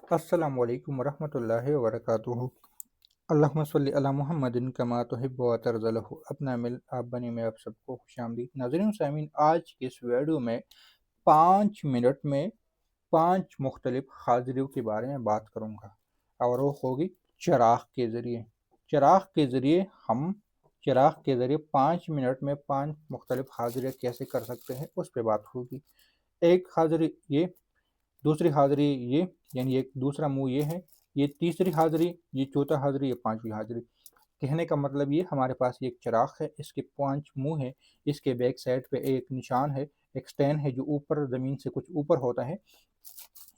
अस्सलामु अलैकुम वरहमतुल्लाहि वबरकातुहू। अल्लाहुम्मा सल्लि अला मुहम्मदिन कमा तुहिब्बु व तर्ज़लहू। अपना मिल आप बनी में आप सबको खुशामदीद। नाज़रीन सामीन, आज के इस वीडियो में 5 मिनट में 5 मुख्तलिफ हाजिरियों के बारे में बात करूँगा, और वो होगी चिराग के ज़रिए। चिराग के ज़रिए 5 मिनट में 5 मुख्तलिफ हाजिरियाँ कैसे कर सकते हैं, उस पर बात होगी। एक हाजिरी ये, दूसरी हाज़िरी ये, यानी एक दूसरा मुँह ये है, ये तीसरी हाज़िरी, ये चौथा हाज़िरी, ये पाँचवीं हाज़िरी। कहने का मतलब ये, हमारे पास ये एक चिराग है, इसके 5 मुँह हैं, इसके बैक साइड पे एक निशान है, एक स्टैंड है जो ऊपर ज़मीन से कुछ ऊपर होता है।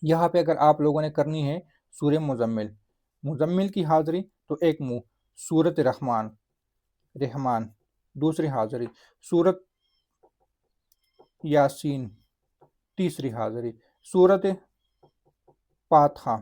यहाँ पे अगर आप लोगों ने करनी है सूरह मुज़म्मिल की हाज़िरी, तो एक मुँह सूरत रहमान, दूसरी हाज़िरी सूरत यासीन, तीसरी हाज़िरी सूरत फातहा,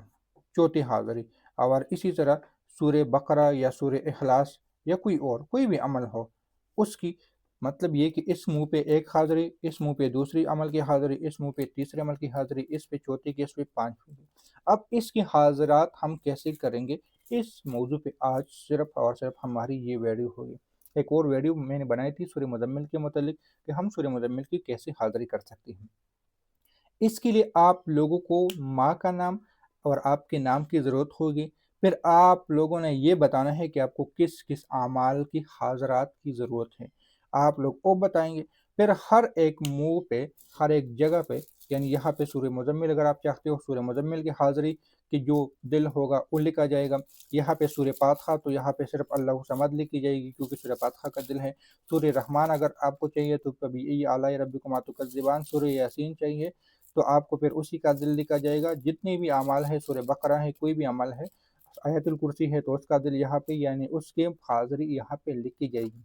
चौथी हाज़िरी। और इसी तरह सूरह बकरा या सूरह इखलास या कोई भी अमल हो, उसकी मतलब ये कि इस मुंह पे एक हाज़िरी, इस मुंह पे दूसरी अमल की हाज़िरी, इस मुंह पे तीसरे अमल की हाज़िरी, इस पे चौथी की, इस पे पाँचवीं की। अब इसकी हाज़िरात हम कैसे करेंगे, इस मौजू पे आज सिर्फ़ और सिर्फ हमारी ये वीडियो होगी। एक और वीडियो मैंने बनाई थी सूरह मुज़म्मिल के मुतालिक, कि हम सूरह मुज़म्मिल की कैसे हाज़िरी कर सकते हैं। इसके लिए आप लोगों को माँ का नाम और आपके नाम की ज़रूरत होगी। फिर आप लोगों ने ये बताना है कि आपको किस किस आमाल की हाज़रात की ज़रूरत है, आप लोग वो बताएंगे। फिर हर एक मुँह पे, हर एक जगह पे, यानी यहाँ पे सूरह मुज़म्मिल अगर आप चाहते हो, सूरह मुज़म्मिल की हाज़िरी की जो दिल होगा वो लिखा जाएगा। यहाँ पे सूरह फातिहा, तो यहाँ पे सिर्फ अल्लाहु समद लिखी जाएगी, क्योंकि सूरह फातिहा का दिल है। सूरह रहमान अगर आपको चाहिए तो कभी आला रब्बिकुमा तुकज़्ज़िबान, सूरह यासीन चाहिए तो आपको फिर उसी का दिल लिखा जाएगा। जितने भी अमाल है, सूरह बकरा है, कोई भी अमल है, आयतुल कुर्सी है, तो उसका दिल यहाँ पे, यानी उसके हाज़िरी यहाँ पे लिखी जाएगी।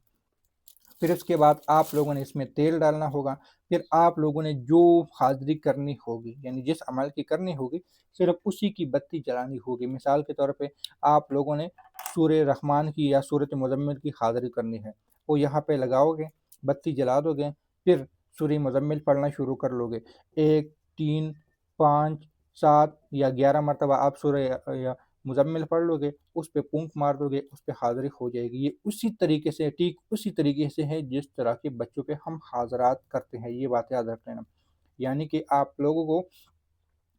फिर उसके बाद आप लोगों ने इसमें तेल डालना होगा। फिर आप लोगों ने जो हाज़िरी करनी होगी, यानी जिस अमल की करनी होगी, सिर्फ उसी की बत्ती जलानी होगी। मिसाल के तौर पे आप लोगों ने सूरह रहमान की या सूरत मुज़म्मिल की हाज़िरी करनी है, वो यहाँ पे लगाओगे, बत्ती जला दोगे, फिर सूरह मुज़म्मिल पढ़ना शुरू कर लोगे। 1, 3, 5, 7 या 11 मरतबा आप सूरह या मुज़म्मिल पढ़ लोगे, उस पे फूंक मार दोगे, उस पे हाज़िरी हो जाएगी। ये उसी तरीके से, ठीक उसी तरीके से है जिस तरह के बच्चों पे हम हाज़रात करते हैं। ये बात याद रख लेना। यानी कि आप लोगों को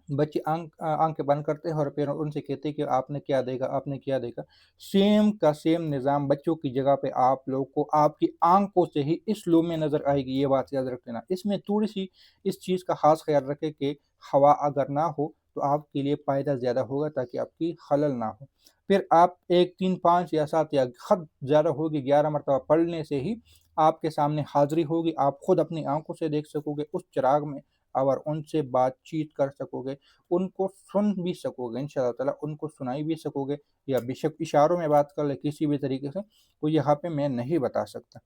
बच्चे आँखें बंद करते हैं और फिर उनसे कहते हैं कि आपने क्या देखा, आपने क्या देखा। सेम का सेम निज़ाम बच्चों की जगह पे आप लोग को आपकी आँखों से ही इस लो में नज़र आएगी। ये बात याद रख लेना। इसमें थोड़ी-सी इस चीज़ का ख़ास ख़्याल रखें कि हवा अगर ना हो तो आपके लिए फ़ायदा ज़्यादा होगा, ताकि आपकी खलल ना हो। फिर आप 1, 3, 5 या 7 या हद ज़्यादा होगी 11 मरतबा पढ़ने से ही आपके सामने हाज़िरी होगी। आप खुद अपनी आँखों से देख सकोगे उस चिराग में, और उनसे बातचीत कर सकोगे, उनको सुन भी सकोगे, इंशाअल्लाह ताला उनको सुनाई भी सकोगे, या बेशक इशारों में बात कर ले किसी भी तरीके से, तो यहाँ पे मैं नहीं बता सकता।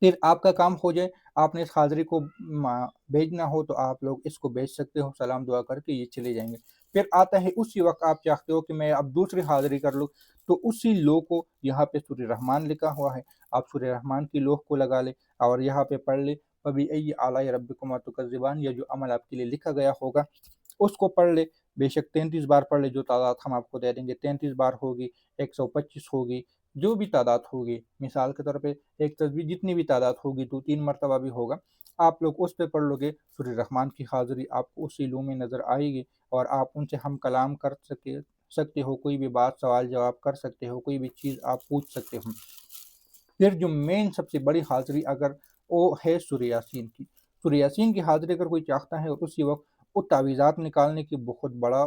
फिर आपका काम हो जाए, आपने इस हाज़िरी को भेजना हो तो आप लोग इसको भेज सकते हो, सलाम दुआ करके ये चले जाएँगे। फिर आता है उसी वक़्त आप चाहते हो कि मैं अब दूसरी हाज़िरी कर लूँ, तो उसी लो को यहाँ पे सूरह रहमान लिखा हुआ है, आप सूरह रहमान की लोह को लगा लें और यहाँ पे पढ़ लें, फ़बिअय्यि आलाइ रब्बिकुमा तुकज़्ज़िबान। या जो अमल आपके लिए लिखा गया होगा उसको पढ़ ले, बेशक 33 बार पढ़ ले, जो तादाद हम आपको दे देंगे। 33 बार होगी, 125 होगी, जो भी तादाद होगी। मिसाल के तौर पे एक तस्बीह जितनी भी तादाद होगी, 2-3 मरतबा भी होगा, आप लोग उस पे पढ़ लोगे। सूरह रहमान की हाज़िरी आपको उसी लू में नज़र आएगी, और आप उनसे हम कलाम कर सकते हो, कोई भी बात सवाल जवाब कर सकते हो, कोई भी चीज़ आप पूछ सकते हो। फिर जो मेन सबसे बड़ी हाज़िरी अगर वो है सूरह यासीन की। सूरह यासीन की हाज़िरी अगर कोई चाहता है, और उसी वक़्त वो तावीज़ात निकालने की बहुत बड़ा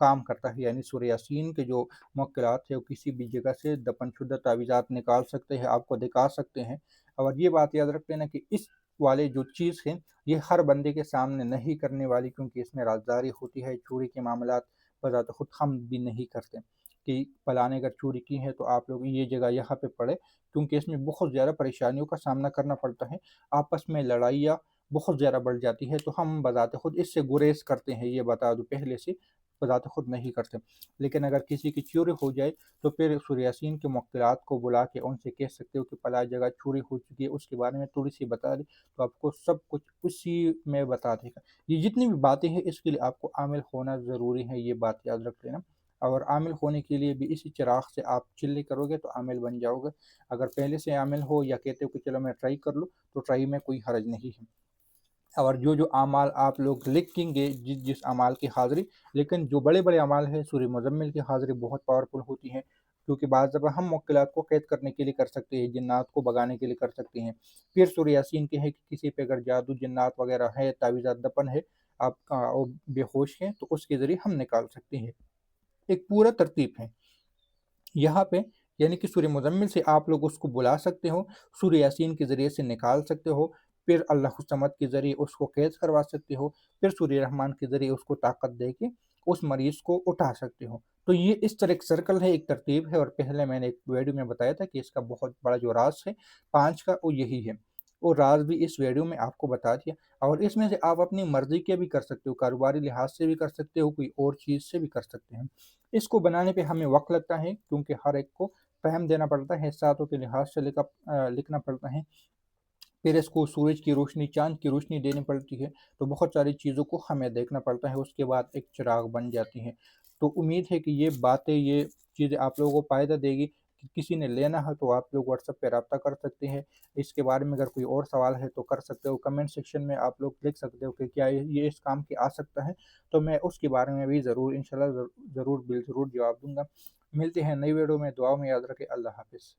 काम करता है, यानी सूरह यासीन के जो मुवक्किलात है, वो किसी भी जगह से दफनशुदा तावीज़ात निकाल सकते हैं, आपको दिखा सकते हैं। और ये बात याद रख लेना कि इस वाले जो चीज़ है, ये हर बंदे के सामने नहीं करने वाली, क्योंकि इसमें राज़दारी होती है। चोरी के मामलात बज़ात खुद हम भी नहीं करते कि फलाने अगर चोरी की है तो आप लोग ये जगह यहाँ पे पढ़े, क्योंकि इसमें बहुत ज़्यादा परेशानियों का सामना करना पड़ता है। आपस में लड़ाइयाँ बहुत ज़्यादा बढ़ जाती है, तो हम बज़ाते खुद इससे गुरेज़ करते हैं, ये बता दूँ पहले से। बज़ात खुद नहीं करते। लेकिन अगर किसी की चोरी हो जाए तो फिर सूरह यासीन के मुवक्किलात को बुला के उनसे कह सकते हो कि फलाँ जगह चोरी हो चुकी है, उसके बारे में थोड़ी-सी बता दें, तो आपको सब कुछ उसी में बता देगा। ये जितनी भी बातें हैं इसके लिए आपको आमिल होना ज़रूरी है, ये बात याद रख लेना। और आमिल होने के लिए भी इसी चिराग से आप चिल्ले करोगे तो आमिल बन जाओगे। अगर पहले से आमिल हो या कहते हो कि चलो मैं ट्राई कर लूँ, तो ट्राई में कोई हर्ज नहीं है। और जो अमाल आप लोग लिखेंगे जिस जिस अमाल की हाज़िरी, लेकिन जो बड़े-बड़े अमाल हैं सूरह मुज़म्मिल की हाज़िरी बहुत पावरफुल होती है, क्योंकि बाज़ दफ़ा हम मुवक्किलात को कैद करने के लिए कर सकते हैं, जिन्नात को भगाने के लिए कर सकते हैं। फिर सूरह यासीन के है कि किसी पे अगर जादू, जिन्नात वग़ैरह है, तावीज़ात दफ़न है, आप वो बेहोश हैं, तो उसके ज़रिए हम निकाल सकते हैं। एक पूरा तरतीब है। यहाँ पे यानी कि सूरह मुज़म्मिल से आप लोग उसको बुला सकते हो, सूरह यासीन के ज़रिए से निकाल सकते हो, फिर अल्लाहु समद के ज़रिए उसको कैद करवा सकते हो, फिर सूरह रहमान के ज़रिए उसको ताकत दे के उस मरीज़ को उठा सकते हो। तो ये इस तरह एक सर्कल है, एक तरतीब है, और पहले मैंने एक वीडियो में बताया था कि इसका बहुत बड़ा जो राज़ है 5 का, वो यही है। वो राज़ भी इस वीडियो में आपको बता दिया, और इसमें से आप अपनी मर्ज़ी के भी कर सकते हो, कारोबारी लिहाज से भी कर सकते हो, कोई और चीज़ से भी कर सकते हैं। इसको बनाने पे हमें वक़्त लगता है, क्योंकि हर एक को टाइम देना पड़ता है, सातों के लिहाज से लिखना पड़ता है। फिर इसको सूरज की रोशनी, चाँद की रोशनी देनी पड़ती है, तो बहुत सारी चीज़ों को हमें देखना पड़ता है, उसके बाद एक चिराग बन जाती है। तो उम्मीद है कि ये बातें, ये चीज़ें आप लोगों को फ़ायदा देगी। कि किसी ने लेना है तो आप लोग व्हाट्सएप पे राब्ता कर सकते हैं। इसके बारे में अगर कोई और सवाल है तो कर सकते हो, कमेंट सेक्शन में आप लोग लिख सकते हो कि क्या ये इस काम के आ सकता है? तो मैं उसके बारे में भी ज़रूर इंशाल्लाह ज़रूर जवाब दूँगा। मिलते हैं नई वीडियो में, दुआओं में याद रखें। अल्लाह हाफ़िज़।